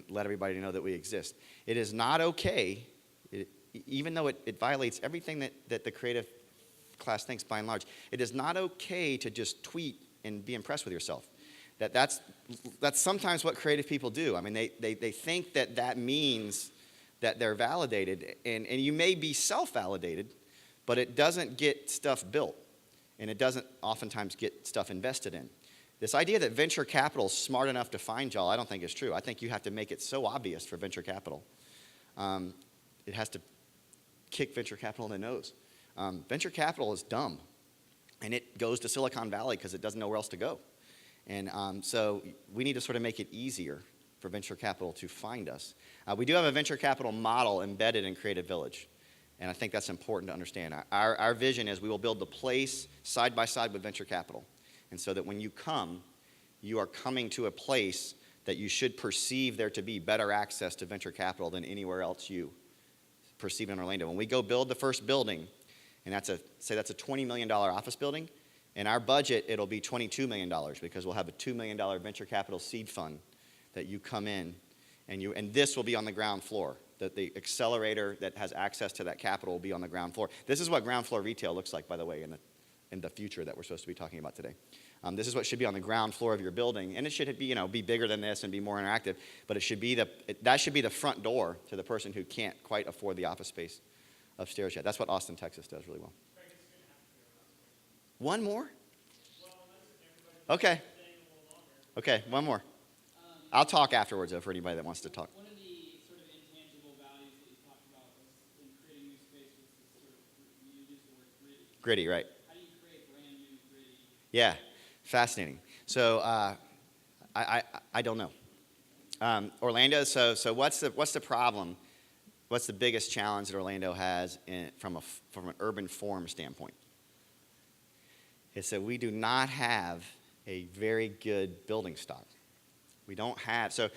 let everybody know that we exist. It is not okay, even though it violates everything that the creative class thinks by and large. It is not okay to just tweet and be impressed with yourself. That's sometimes what creative people do. I mean, they think that means that they're validated, and you may be self-validated, but it doesn't get stuff built, and it doesn't oftentimes get stuff invested in. This idea that venture capital is smart enough to find y'all, I don't think is true. I think you have to make it so obvious for venture capital. It has to kick venture capital in the nose. Venture capital is dumb, and it goes to Silicon Valley because it doesn't know where else to go. And so we need to sort of make it easier for venture capital to find us. We do have a venture capital model embedded in Creative Village, and I think that's important to understand. Our vision is we will build the place side by side with venture capital, and so that when you come, you are coming to a place that you should perceive there to be better access to venture capital than anywhere else you perceive in Orlando. When we go build the first building, and that's a $20 million office building, in our budget, it'll be $22 million because we'll have a $2 million venture capital seed fund that you come in, and this will be on the ground floor. That the accelerator that has access to that capital will be on the ground floor. This is what ground floor retail looks like, by the way, in the future that we're supposed to be talking about today. This is what should be on the ground floor of your building, and it should be bigger than this and be more interactive. But it should be that should be the front door to the person who can't quite afford the office space upstairs yet. That's what Austin, Texas does really well. One more? Okay. Okay, one more. I'll talk afterwards, though, for anybody that wants to talk. One of the sort of intangible values that you talked about was in creating new space was this sort of, you used the word gritty. Gritty, right. How do you create brand new gritty? Yeah, fascinating. So I don't know. Orlando, so what's the problem? What's the biggest challenge that Orlando has from an urban form standpoint? It's that we do not have a very good building stock. We don't have, so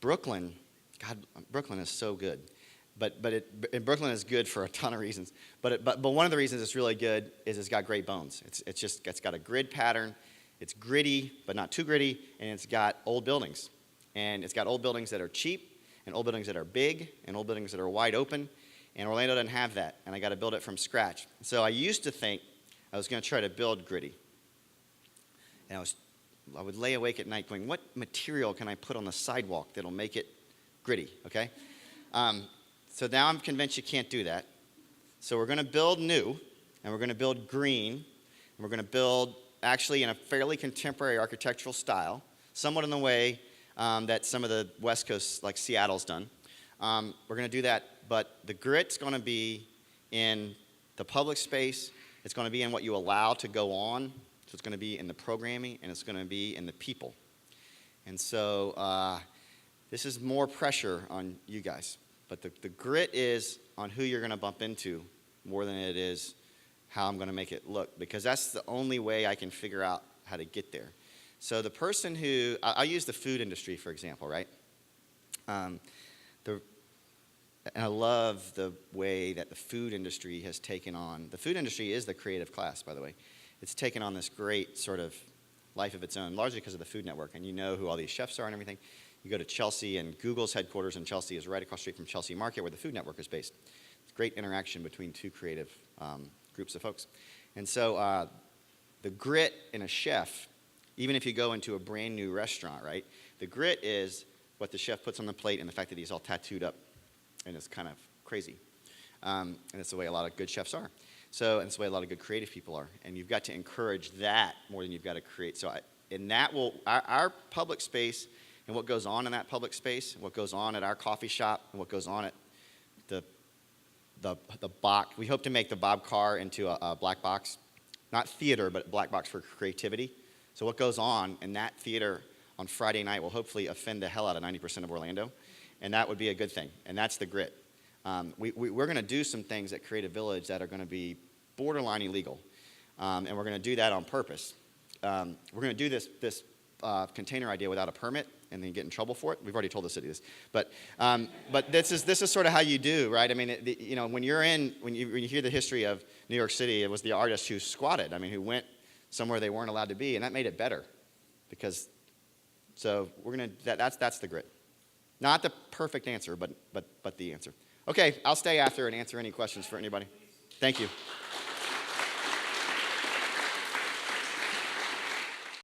Brooklyn is so good. And Brooklyn is good for a ton of reasons. But one of the reasons it's really good is it's got great bones. It's got a grid pattern. It's gritty, but not too gritty, and it's got old buildings. And it's got old buildings that are cheap, and old buildings that are big, and old buildings that are wide open. And Orlando doesn't have that, and I got to build it from scratch. So I used to think I was going to try to build gritty. And I would lay awake at night going, what material can I put on the sidewalk that'll make it gritty, okay? So now I'm convinced you can't do that. So we're going to build new, and we're going to build green, and we're going to build actually in a fairly contemporary architectural style, somewhat in the way that some of the West Coast, like Seattle's done. We're going to do that, but the grit's going to be in the public space. It's going to be in what you allow to go on. So it's going to be in the programming, and it's going to be in the people. And so this is more pressure on you guys. But the grit is on who you're going to bump into more than it is how I'm going to make it look, because that's the only way I can figure out how to get there. So the person who, I'll use the food industry, for example, right? And I love the way that the food industry has taken on. The food industry is the creative class, by the way. It's taken on this great sort of life of its own, largely because of the Food Network. And you know who all these chefs are and everything. You go to Chelsea, and Google's headquarters in Chelsea is right across the street from Chelsea Market, where the Food Network is based. It's great interaction between two creative groups of folks. And so the grit in a chef, even if you go into a brand new restaurant, right? The grit is what the chef puts on the plate and the fact that he's all tattooed up, and it's kind of crazy. And it's the way a lot of good chefs are. So, and it's the way a lot of good creative people are. And you've got to encourage that more than you've got to create. So, and that will, our public space and what goes on in that public space, and what goes on at our coffee shop, and what goes on at the box. We hope to make the Bob Carr into a black box, not theater, but black box for creativity. So what goes on in that theater on Friday night will hopefully offend the hell out of 90% of Orlando, and that would be a good thing, and that's the grit. We're going to do some things at Creative Village that are going to be borderline illegal, and we're going to do that on purpose. We're going to do this container idea without a permit and then get in trouble for it. We've already told the city this, but this is sort of how you do, right? I mean, when you hear the history of New York City, it was the artist who squatted. I mean, who went somewhere they weren't allowed to be, and that made it better, because so we're gonna that's the grit. Not the perfect answer, but the answer. Okay, I'll stay after and answer any questions for anybody. Thank you.